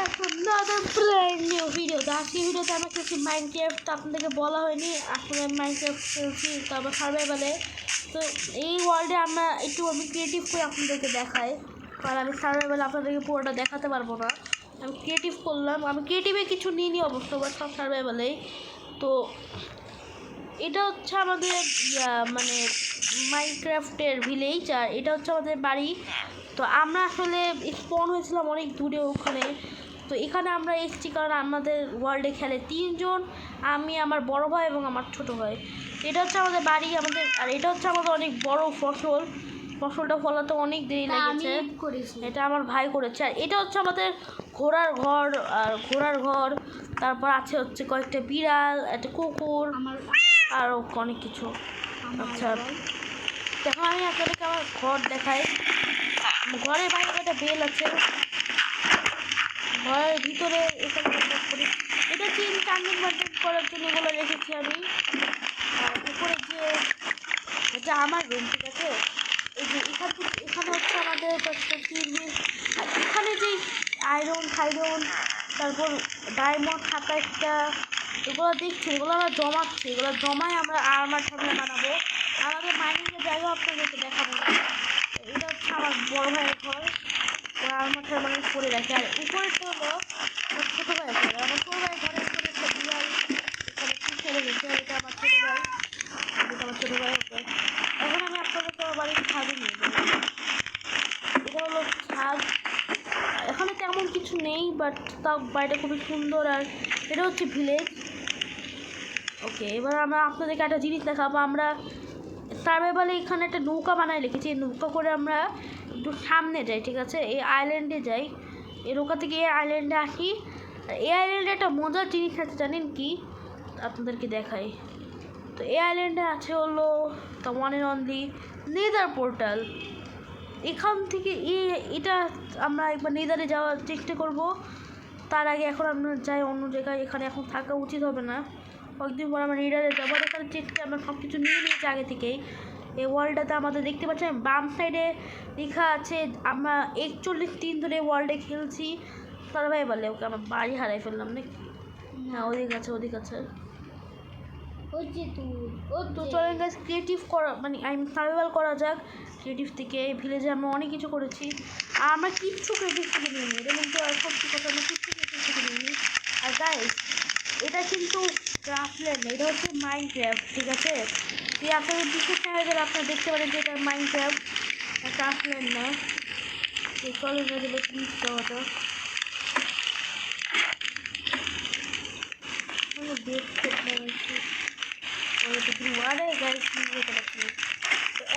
back to another brand new video. আজকে ভিডিওতে আমরা খেলছি মাইনক্রাফট। আপনাদেরকে বলা হয়নি আসলে মাইনক্রাফট খেলছি, তারপর সার্ভাইভালে। তো এই ওয়ার্ল্ডে আমি ক্রিয়েটিভ করে আপনাদেরকে দেখাই, কারণ আমি সার্ভাইভালে আপনাদেরকে পুরোটা দেখাতে পারবো না। আমি ক্রিয়েটিভ করলাম, আমি ক্রিয়েটিভে কিছু নিইনি অবশ্য, বা সব সার্ভাইভালেই। তো এটা হচ্ছে আমাদের মানে মাইনক্রাফটের ভিলেজ, আর এটা হচ্ছে আমাদের বাড়ি। তো আমরা আসলে স্পন হয়েছিলাম অনেক দূরে ওখানে। তো এখানে আমরা এসেছি কারণ আমাদের ওয়ার্ল্ডে খেলে 3 জন, আমি, আমার বড় ভাই এবং আমার ছোট ভাই। এটা হচ্ছে আমাদের বাড়ি আমাদের, আর এটা হচ্ছে আমাদের অনেক বড় ফসলটা ফলাতে অনেক দেরি লেগেছে। এটা আমার ভাই করেছে। আর এটা হচ্ছে আমাদের ঘোড়ার ঘর, তারপর আছে হচ্ছে কয়েকটা বিড়াল, একটা কুকুর, আরও অনেক কিছু। আচ্ছা, এখন আমি আপনাদেরকে আমার ঘর দেখাই। ঘরের বাইরে একটা বেল আছে, ঘরের ভিতরে এখানে করি। এটা হচ্ছে ইনকামিং করার জন্য এগুলো রেখেছি আমি। আর উপরে যে এটা আমার রুম, ঠিক আছে। এই যে এখানে হচ্ছে আমাদের কয়েকটা টিভি, আর এখানে যে আয়রন তারপর ডায়মন্ড থাকা একটা, এগুলো দেখছি, এগুলো আমরা জমাচ্ছি, এগুলো জমায় আমরা আর্মার বানাবো। আমাদের মাইনিংয়ের জায়গা আপনাদেরকে দেখাবো। এটা হচ্ছে আমার বড় ভাইয়ের ঘর, ওরা আর্মার মানে করে রাখে। আর উপরে তো হলো আমার ছোটো ভাইয়ের ঘর। আমার ছোটো ভাইয়ের ঘরের উপরে একটা বিড়াল এখানে পুষে রেখেছে। এটা আমার ছোটো ভাই, ওকে। এখন আমি আপনাদেরকে আমার বাড়ির ছাদে নিয়ে যাবো। এটা হলো ছাদ, এখানে তেমন কিছু নেই, বাট তাও বাড়িটা খুবই সুন্দর। আর এটা হচ্ছে ভিলেজ। ওকে, এবার আমরা আপনাদেরকে একটা জিনিস দেখাবো। আমরা সার্ভাইভালে এখানে একটা নৌকা বানায় রেখেছি। এই নৌকা করে আমরা একটু সামনে যাই, ঠিক আছে, এই আইল্যান্ডে যাই। এই নৌকা থেকে এই আইল্যান্ডে আসি। এই আইল্যান্ডে একটা মজার জিনিস আছে, জানেন কি? আপনাদেরকে দেখাই। তো এই আইল্যান্ডে আছে হলো the one and only nether portal. এখান থেকে এটা আমরা একবার নেদারে যাওয়ার চেষ্টা করব। তার আগে এখন আমরা যাই অন্য জায়গায়, এখানে এখন থাকা উচিত হবে না। কয়েকদিন পর আমরা নেদারে যাবো। আর এখানে চেষ্টা আমরা সব কিছু নিয়ে নিয়েছি আগে থেকেই। এই ওয়ার্ল্ডটাতে আমাদের দেখতে পাচ্ছেন বাম সাইডে লেখা আছে আমরা 41 দিন ধরে ওয়ার্ল্ডে খেলছি সার্ভাইভালে। ওকে, আমরা বাড়ি হারাই ফেললাম নাকি? হ্যাঁ, ওদিক আছে। তো চলেন গাইস, ক্রিয়েটিভ করা মানে সার্ভাইভাল করা যাক। ক্রিয়েটিভ থেকে ভিলেজে আমরা অনেক কিছু করেছি, আর আমরা কিচ্ছু ক্রিয়েটিভ থেকে নিইনি। এটা কিন্তু আর সত্যি কথা, আমরা কিচ্ছু ক্রিয়েটিভ থেকে নিইনি। আর গাইস, এটা কিন্তু ক্রাফটল্যান্ড না, এটা হচ্ছে মাইনক্রাফট, ঠিক আছে। এই আপনাদের বিশেষ হয়ে গেলে আপনারা দেখতে পারেন যে এটা মাইনক্রাফট, ক্রাফটল্যান্ড না। এই কলেজ হয়ে গেলে প্লিজ দেওয়াটা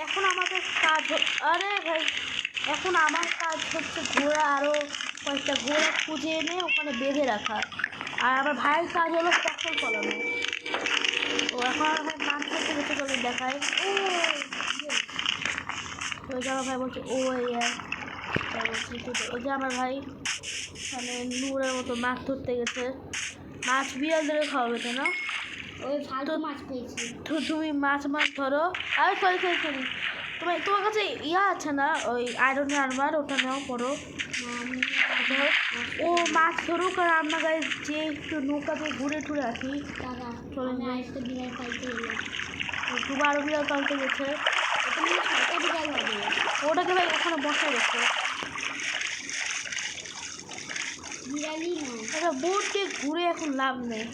এখন আমাদের কাজ, এখন আমার কাজ হচ্ছে ঘোড়া, আরও কয়েকটা ঘোড়া খুঁজে এনে ওখানে বেঁধে রাখা। আর আমার ভাইয়ের কাজ হলো ফসল ফলানো। তো এখন আমার মাছ করতে গেছে, চলে দেখায়। ওই যে আমার ভাই বলছে ওই যে আমার ভাই মানে নুরের মতো মাছ ধরতে গেছে। মাছ বিড়াল ধরে খাওয়াবে, তাই না? ওই ফালতু মাছ পেয়েছি। তো তুমি মাছ ধরো। আর সরি, তোমার কাছে আছে না ওই আয়রনের আর্মার? ওটা নাও, করো। ও মাছ ধরুক, আর আমরা গায়ে যে একটু নৌকাতে ঘুরে টুরে আসি। চলে বিড়াল পাইতে গেলে তুমি আরও বিড়াল পালতে গেছে। ওটাকে ভাই ওখানে বসায় রেখে বিড়ালই না, এটা বোটকে ঘুরে এখন লাভ নেই।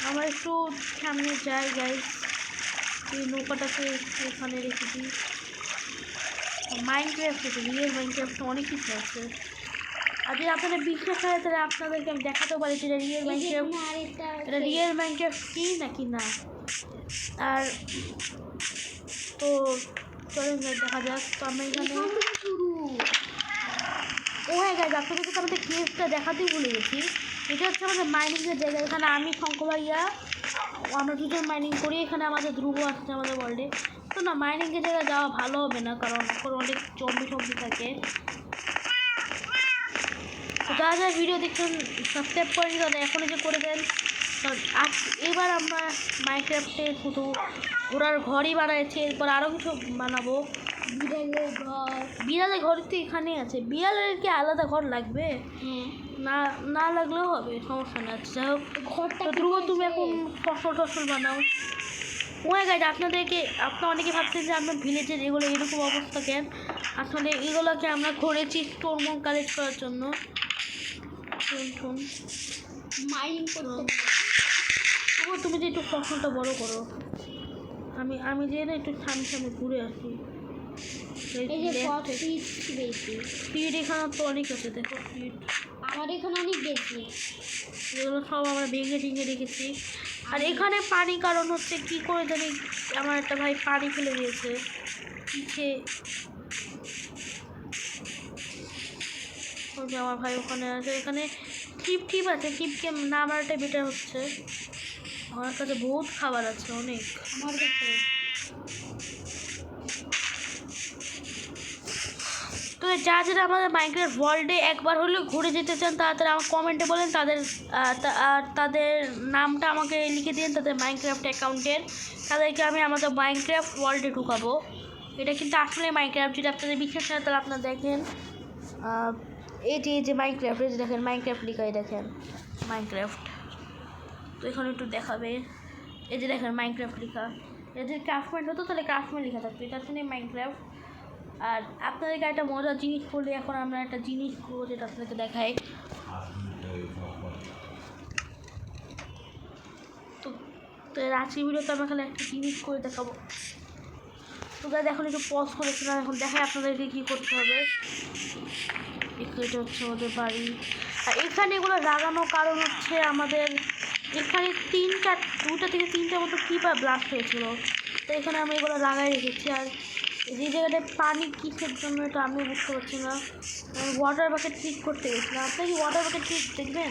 আমরা একটু সামনে যাই গাইস। এই নৌকাটাকে এখানে রেখে দিই। মাইনক্রাফট আছে, রিয়েল মাইনক্রাফটে অনেক কিছু আছে। আর যদি আপনাদের বিশ্বাস হয় তাহলে আপনাদেরকে আমি দেখাতেও পারি যে এটা রিয়েল মাইনক্রাফট কি নাকি না। আর তো চলেন দেখা যাক। তো আমরা এখানে হ্যাঁ গাইজ, আপনাদেরকে তো আমাদের কেসটা দেখাতেই ভুলে গেছি। এটা হচ্ছে আমাদের মাইনিংয়ের জায়গা। এখানে আমি, শঙ্কর ভাইয়া, আমরা দুজন মাইনিং করি। এখানে আমাদের ধ্রুব আসছে আমাদের ওয়ার্ল্ডে। তো না, মাইনিংয়ের জায়গায় যাওয়া ভালো হবে না, কারণ এখন অনেক জম্বি থাকে। তো যারা ভিডিও দেখছেন সাবস্ক্রাইব করেন, তাহলে এখনই যে করে দেন। এবার আমরা মাইনক্রাফটে শুধু ঘোড়ার ঘরই বানাইছি, এরপর আরও কিছু বানাবো। বিড়ালের ঘর তো এখানেই আছে, বিড়ালের কি আলাদা ঘর লাগবে? না না লাগলেও হবে, সমস্যা না। যাই হোক, ঘরটা ধ্রুব তুমি এখন ফসল টসল বানাও। ওই গাইড আপনাদেরকে, আপনারা অনেকে ভাবছেন যে আপনার ভিলেজের এগুলো এরকম অবস্থা কেন। আসলে এগুলোকে আমরা করেছি স্টোরমন কালেক্ট করার জন্য। শুন মাইনিং করতে, তুমি যে একটু ফসলটা বড় করো, আমি যে না একটু সামনে সামনে ঘুরে আসি। স্পিড এখানে তো অনেক আছে, দেখো স্পিড আমার এখানে অনেক বেশি। এগুলো সব আমরা ভেঙে টেঙে রেখেছি। আর এখানে পানি, কারণ হচ্ছে কি করে জানি আমার একটা ভাই পানি ফেলে দিয়েছে পিছে। আমার ভাই ওখানে আছে, এখানে টিপ আছে, টিপকে না মারাটাই বেটার হচ্ছে। আমার কাছে বহুত খাবার আছে, অনেক আমার কাছে। তো যারা আমাদের মাইনক্রাফট ওয়ার্ল্ডে একবার হলেও ঘুরে যেতে চান, তারা আমার কমেন্টে বলেন তাদের নামটা আমাকে লিখে দিন, তাদের মাইনক্রাফট অ্যাকাউন্টের। তাদেরকে আমি আমাদের মাইনক্রাফট ওয়ার্ল্ডে ঢুকাবো। এটা কিন্তু আসলে মাইনক্রাফট, যদি আপনাদের বিশ্বাস হয় তাহলে আপনারা দেখেন এই যে মাইনক্রাফট, এই যে দেখেন মাইনক্রাফট লিখাই, দেখেন মাইনক্রাফট। তো এখানে একটু দেখাবে, এই যে দেখেন মাইনক্রাফট লেখা। এটা যদি ক্রাফটম্যান হতো তাহলে ক্রাফটম্যান লেখা থাকতো, এটা আসলে মাইনক্রাফট। আর আপনাদেরকে একটা মজার জিনিস করলে, এখন আমরা একটা জিনিস করবো যেটা আপনাদেরকে দেখাই। তো আজকের ভিডিওতে আমরা খালি একটা জিনিস করে দেখাবো। তো গাইজ এখন একটু পজ করেছিলাম, এখন দেখাই আপনাদেরকে কী করতে হবে। এটা হচ্ছে আমাদের বাড়ি। আর এখানে এগুলো লাগানোর কারণ হচ্ছে আমাদের এখানে দুটা থেকে তিনটা মতো কিপার ব্লাস্ট হয়েছিল, তো এখানে আমি এগুলো লাগাই রেখেছি। আর যে জায়গাটায় পানি কিসের জন্য এটা আমিও বুঝতে পারছি না। ওয়াটার বাকেট ঠিক করতে গেছিলাম। আপনি কি ওয়াটার বাকেট ঠিক দেখবেন?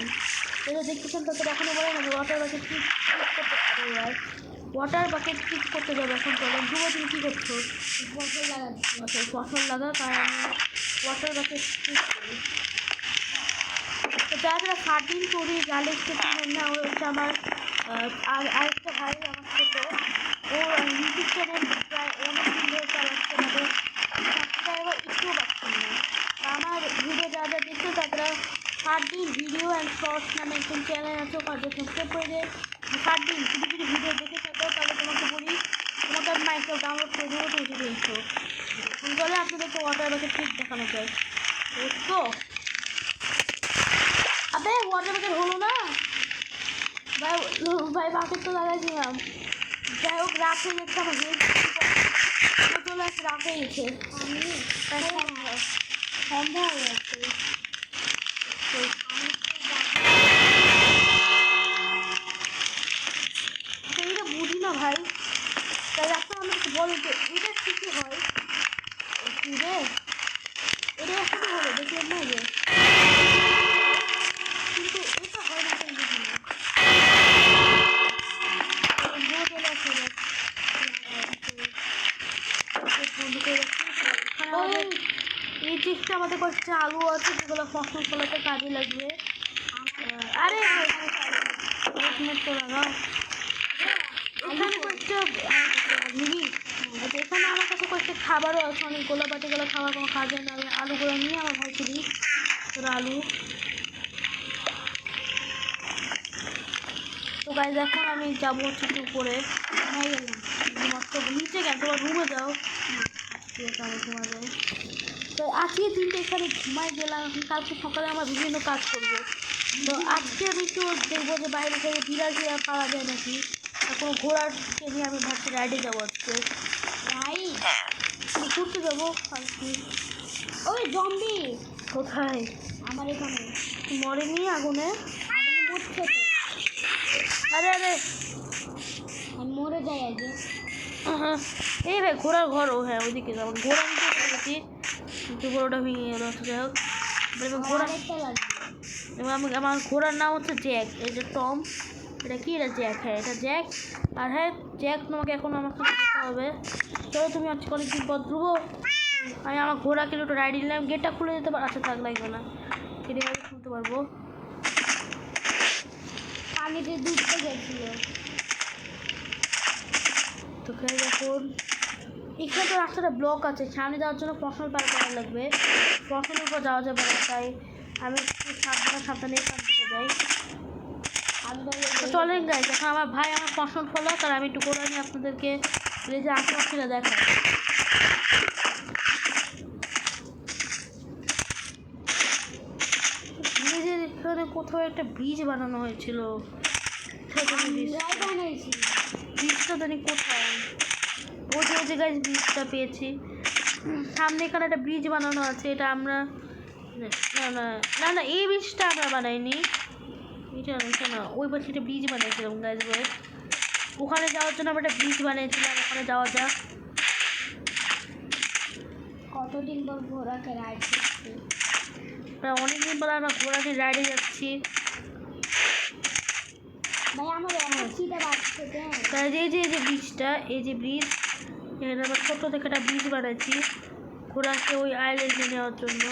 এটা দেখতেছেন তাদের এখনও বলে না যে ওয়াটার বাকেট ঠিক করতে পারে। আর ওয়াটার বাকেট ঠিক করতে যাবে এখন। চলেন ধ্রুব, তুমি কী করছো? ফসল লাগাচ্ছি। ফসল লাগা, কারণ আমি ওয়াটার বাকেট ঠিক করি। তো যারা সার্ডিন তৈরি জালে চিনেন না, ওই হচ্ছে আমার আরেকটা ভাই, আমার ছোটো, ও ইউটিউব চ্যানেল প্রায় অনেক দিন ধরে চালাচ্ছে, তাদের সাবস্ক্রাইবার একটুও পাচ্ছেন না। আমার ভিডিও যারা দেখছে তারা সার্ডিন ভিডিও অ্যান্ড শর্টস নামে একজন চ্যানেল আছে, ওখানে সাবস্ক্রাইব করে দেয়। সার্ডিন যদি ভিডিও দেখে থাকো তাহলে তোমাকে বলি, তোমাকে আমি মাইক্রোফোন ডাউনলোড করে দেবো, তুমি যদি এসো। এখন বলে আপনাদেরকে ওয়াটার বাকেট ঠিক দেখানো যায়। তো আবে ওয়াটার বাকেট হলো না ভাই, বাকেট তো লাগাইছিলাম। যাই হোক, রাখে গেছে, আমার চলে আসছে, রাখে গেছে, সন্ধ্যা হয়ে যাচ্ছে। এটা বুঝি না ভাই, তাই এখন আমাকে বলো যে এটা কী হয়। রে এটা একটু হলো, দেখলেন না যে, কিন্তু এটা হয় না কেন বুঝি না। এই চিপসটা আমাদের কয়েকটা আলু আছে, যেগুলো ফসল ফলাতে কাজে লাগবে। আরে লাগাও এখানে কয়েকটা এখানে আমার কাছে কয়েকটা খাবারও আছে, অনেক গোলাপাটিগুলো খাবার কোনো কাজে না। আমি আলুগুলো নিয়ে আমার ভাইকে দিই, তোর আলু। তো গাইজ এখন আমি যাবো হচ্ছে একটু উপরে, মাত্র নিচে গেল, তোমার রুমে যাও, ঠিক আছে আমি ঘুমা যাই। তো আজকে দিনটা এখানে ঘুমাই গেলাম, কালকে সকালে আমার বিভিন্ন কাজ করবো। তো আজকে আমি একটু দেখবো যে বাইরে থেকে বিড়াল পাওয়া যায় নাকি, আর কোনো ঘোড়াকে নিয়ে আমি ভাবছি রাইডে যাবো আজকে। রাইড ঘুরতে যাবো কালকে। ওই জম্বি কোথায়? আমার এখানে মরেনি আগুনে, আগুনে মরছে তো। আরে আমি মরে যাই আগে। হ্যাঁ এই ভাই ঘোড়ার ঘরও, হ্যাঁ ওইদিকে যাবো। ঘোড়া নিতে পেরেছি কিন্তু ঘোড়াটা ভেঙে গেল। যাই হোক, ঘোড়া এবং আমার ঘোড়ার নাম হচ্ছে জ্যাক। এই যে টম, এটা কি? এটা জ্যাক। হ্যাঁ এটা জ্যাক। আর হ্যাঁ জ্যাক, তোমাকে এখন আমাকে যেতে হবে। চলো তুমি আজকে অনেকদিন পর ধ্রুব, আমি আমার ঘোড়াকে একটু রাইড নিলাম। গেটটা খুলে যেতে পার? আচ্ছা থাক, লাগবে না, কেটে গেলে খুলতে পারবো। পানিতে ডুবতে গেছিল তো। এখন এখানে তো রাস্তাটা ব্লক আছে, সামনে যাওয়ার জন্য ফসল পার করা লাগবে, ফসলের উপর যাওয়া যাবে না, তাই আমি একটু সাবধানে এখান থেকে যাই। চলেন গাইজ, এখন আমার ভাই আমার ফসল ফলো, তার আমি একটু করে নিয়ে আপনাদেরকে এই যে আশেপাশে দেখাই। ব্রিজের এখানে কোথাও একটা ব্রিজ বানানো হয়েছিল, ব্রিজটা জানি কোথায়, ওই যে গাইজ ব্রিজটা পেয়েছি সামনে, এখানে একটা ব্রিজ বানানো আছে, এটা আমরা না না না না এই ব্রিজটা আমরা বানাইনি, এটা না ওই পাশে একটা ব্রিজ বানিয়েছিলাম গাইজ বলে, ওখানে যাওয়ার জন্য আমরা একটা ব্রিজ বানিয়েছিলাম, ওখানে যাওয়া যাক। কতদিন পর ঘোড়াকে রাইড করছি, প্রায় অনেকদিন পর আমরা ঘোড়াকে রাইডে যাচ্ছি। ভাই আমার অনেকটা বাড়ছে, তাই এই যে ব্রিজটা, এই যে ব্রিজ, এখানে আমরা ছোটো থেকে একটা ব্রিজ বানাচ্ছি ঘোড়াকে ওই আইল্যান্ডে নেওয়ার জন্য।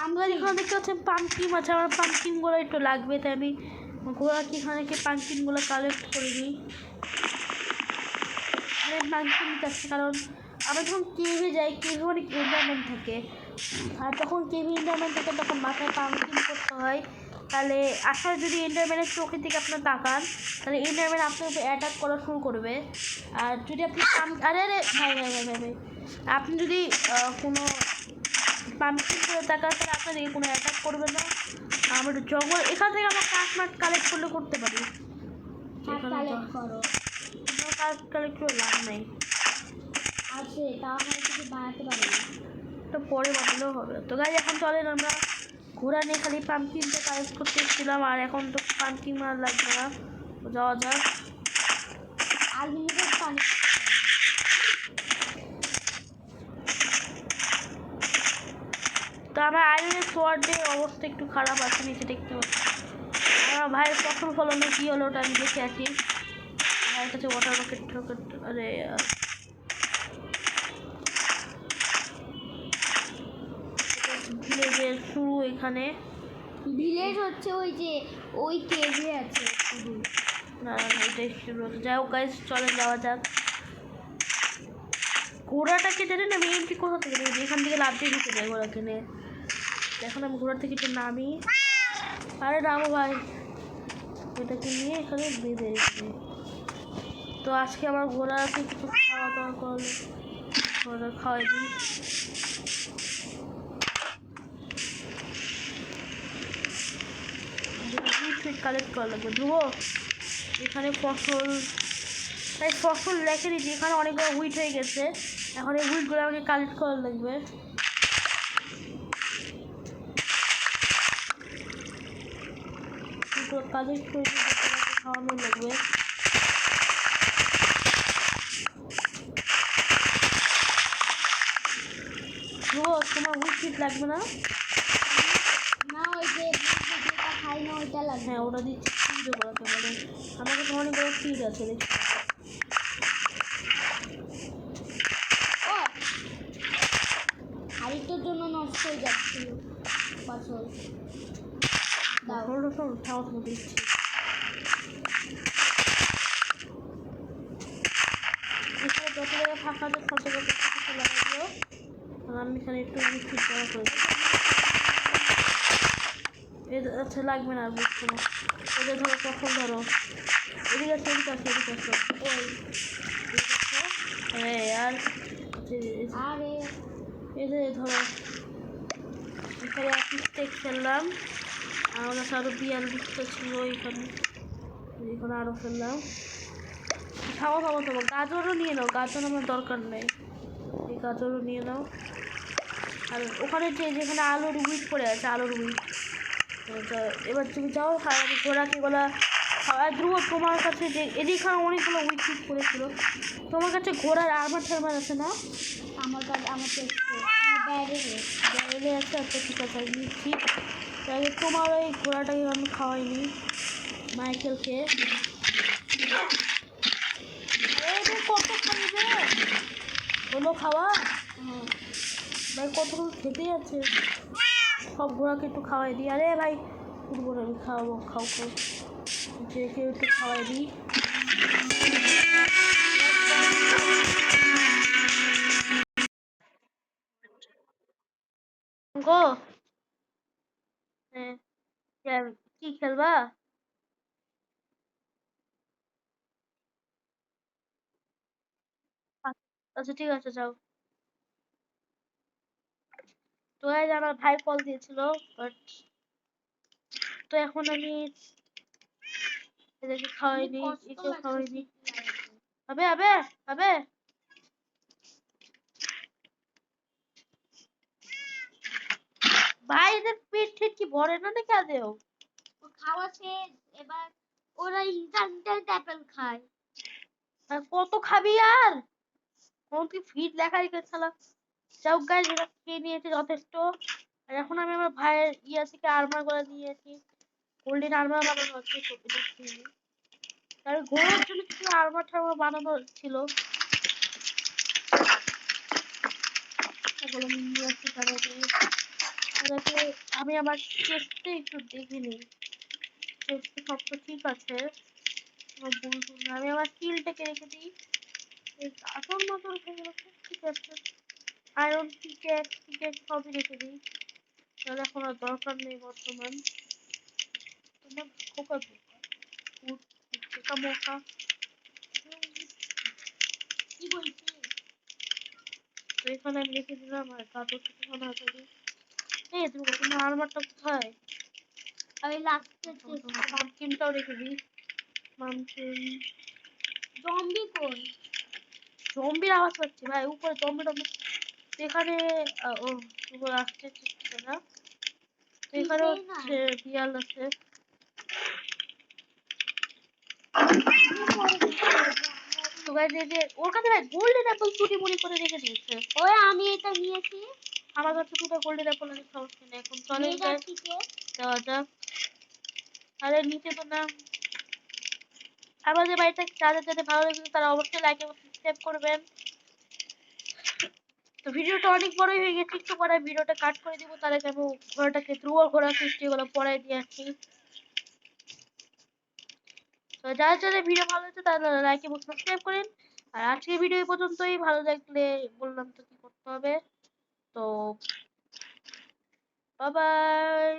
আমরা এখানে দেখতে পাচ্ছি পাম্পকিন আছে, আমার পাম্পকিনগুলো একটু লাগবে, তাই আমি ঘোড়াকে এখানে পাম্পকিনগুলো কালেক্ট করে নিই। পাম্পকিন যাচ্ছে কারণ আমরা যখন কেভে যাই, কেভে অনেক এনভায়রনমেন্ট থাকে, আর যখন কেভে এনভায়রনমেন্ট থাকে তখন মাথায় পাম্পকিন করতে হয়, তাহলে আসলে যদি এনভায়রনমেন্টের চোখের দিকে আপনার তাকান, তাহলে এনভায়রনমেন্ট আপনার উপর অ্যাটাক করা শুরু করবে। আর যদি আপনি আরে আরে ভাই ভাই ভাই ভাই ভাই আপনি যদি কোনো পাম্পকিন করে তাকান, তাহলে আপনাদেরকে কোনো অ্যাটাক করবে না। আমরা জঙ্গল এখান থেকে আমরা কাঠ মাঠ কালেক্ট করতে পারি, কাঠ কালেক্ট করে লাভ নেই, আছে তাহলে কিছু বানাতে পারি, তো পরে বানালেও হবে। তো গাইজ এখন চলেন, আমরা ঘোড়া নিয়ে খালি পাম্পকিনটা কালেক্ট করতে এসেছিলাম, আর এখন তো পাম্পকিন মার লাগবে না, যাওয়া যাক। আনলিমিটেড পানি, তো আমার আয়রনের সোয়ার্ডের অবস্থা একটু খারাপ আছে, নিচে দেখতে পাচ্ছি। আমার ভাইয়ের প্রথম ফলনে কী হলো ওটা আমি দেখে আছি, ভাইয়ের কাছে ওয়াটার রকেট টকেট, আরে ভিলেজের শুরু এখানে, ভিলেজ হচ্ছে ওই যে ওই কেভে আছে শুধু, না না এটাই শুরু হচ্ছে। যাই হোক গাইজ চলে যাওয়া যাক। ঘোড়াটাকে জানেন আমি এন্ট্রি কোথা থেকে দেখি, এখান থেকে লাভ দিয়ে ঢুকে যায় ঘোড়াকে নিয়ে। এখন আমি ঘোড়া থেকে একটু নামি, আরে নামো ভাই, এটাকে নিয়ে এখানে বেঁধে রেখে। তো আজকে আমার ঘোড়াকে কিছু খাওয়া দাওয়া করলে ঘোড়া খাওয়াই দিই। কালেক্ট করা লাগবে ধ্রুব, এখানে ফসল রেখে দিচ্ছি, এখানে অনেকগুলো হুইট হয়ে গেছে, এখন এই হুইটগুলো আমাকে কালেক্ট করা লাগবে। কালেক্ট করে খাওয়ানো লাগবে। তোমার হুইট লাগবে না? না ওই যে যেটা খাই না ওইটা লাগবে। হ্যাঁ ওটা দিচ্ছি, ফিডও করাতে পারে, আমার কাছে অনেকগুলো ফিড আছে দেখছি। হাড়িটার জন্য নষ্ট হয়ে যাচ্ছিল ফসল, দিচ্ছি। এখানে যত জায়গায় ফাঁকা আছে সব জায়গায় কিছু লাগাই দিও, আমি এখানে একটু ফিড করা করে আচ্ছা লাগবে না, বুঝছো না, ওদের ধরো কখন ধরো এদিকে আসো এদিকে আসো এদিকে আসো, ওই হ্যাঁ আর আরে এদের ধরো এখানে স্টেক ফেললাম, আমার কাছে আরও বিয়াল দিকটা ছিল এখানে, এখানে আরও ফেললাম। খাওয়া গাজরও নিয়ে নাও, গাজর আমার দরকার নেই, এই গাজরও নিয়ে নাও। আর ওখানে যেখানে আলুর উইট পড়ে আছে, আলুর উইট, এবার তুমি যাও, আর আমি ঘোড়াকে বলা আর ধ্রুব তোমার কাছে যে এদিকে অনেকগুলো উইট ফিট করেছিল, তোমার কাছে ঘোড়ার আর্মার টার্মার আছে না? আমার কাছে আমার ব্যারেলে আছে, আচ্ছা ঠিক আছে আমি নিচ্ছি। তাহলে তোমার ওই ঘোড়াটাকে আমি খাওয়াইনি মাইকেলকে, কত খাইবে হলো খাওয়া, ভাই কতক্ষণ খেতে আছে, সব ঘোড়াকে একটু খাওয়াই দিই। আরে ভাই ঘোড়া আমি খাওয়াবো, খাও যে কেউ একটু খাওয়াই দিই। গো হ্যাঁ, কি খেলবা? আচ্ছা ঠিক আছে যাও। তো guys, আমার ভাই কল দিয়েছিল, বাট তো এখন আমি এদেরকে খাওয়াইনি, একেও খাওয়াইনি। আবে আবে আবে ভাই, এদের পেট ঠিক কি ভরে না নাকি আদেও? খাওয়া শেষ, এবার ওরা ইনস্ট্যান্ট অ্যাপেল খায়। আর কত খাবি আর? কোন কি ফিট লেখা রেখেছে শালা। যাও গাইজ, এরা খেয়ে নিয়েছে যথেষ্ট। আর এখন আমি আমার ভাইয়ের ইয়া থেকে আর্মার গুলো নিয়েছি। গোল্ডেন আর্মার বানানো হচ্ছে, এটা কিনি। তার ঘোড়ার জন্য কিছু আর্মার টার্মার বানানো ছিল, ওগুলো আমি নিয়ে আসছি। তাদেরকে আমি আমার চেস্টে একটু দেখে নিই, চেস্টে সব তো ঠিক আছে, আমার ভুল টুল না। আমি আমার স্কিলটাকে রেখে দিই, আসল মতন ঠিক আছে। আয়রন পিকেক্স সবই রেখে দিই, তাহলে এখন আর দরকার নেই বর্তমান। তোমার খোকা খোকা মোকা কি বলছি? তো এখানে আমি রেখে দিলাম। আর কাপড় কিছু মনে হয় এই তুমি তোমার আর্মারটা কোথায়? আমি লাস্টে পাম্পকিনটাও রেখে দিই। পাম্পকিন জম্বি কই? জম্বির আওয়াজ পাচ্ছি ভাই, উপরে জম্বি টম্বি। তো এখানে ও উপরে আসছে না, তো এখানে কিছুই না। হচ্ছে বিড়াল আছে। তো guys, এই যে ওর কাছে ভাই গোল্ডেন অ্যাপল চুরি মুড়ি করে রেখে দিয়েছে। ওই আমি এটা নিয়েছি। আমার কাছে দুটো গোল্ডেন অ্যাপল আছে, সমস্যা নেই। এখন চলেন নিয়ে guys, যাচ্ছি কে? দেওয়া যাক। আরে নিচে তো না। আমাদের বাড়িটা যাদের যাদের ভালো লেগেছে তারা অবশ্যই লাইক এবং সাবস্ক্রাইব করবেন। তো ভিডিওটা অনেক বড়ই হয়ে গেছে, একটু পরে ভিডিওটা কাট করে দিব। তার আগে আমি ঘোড়াটাকে ধ্রুব ঘোড়া সৃষ্টি গুলো পড়াই দিয়ে আসছি। তো যারা যারা ভিডিও ভালো হচ্ছে তারা লাইক এবং সাবস্ক্রাইব করেন। আর আজকের ভিডিও এই পর্যন্তই। ভালো লাগলে বললাম তো কি করতে হবে। তো বাই বাই।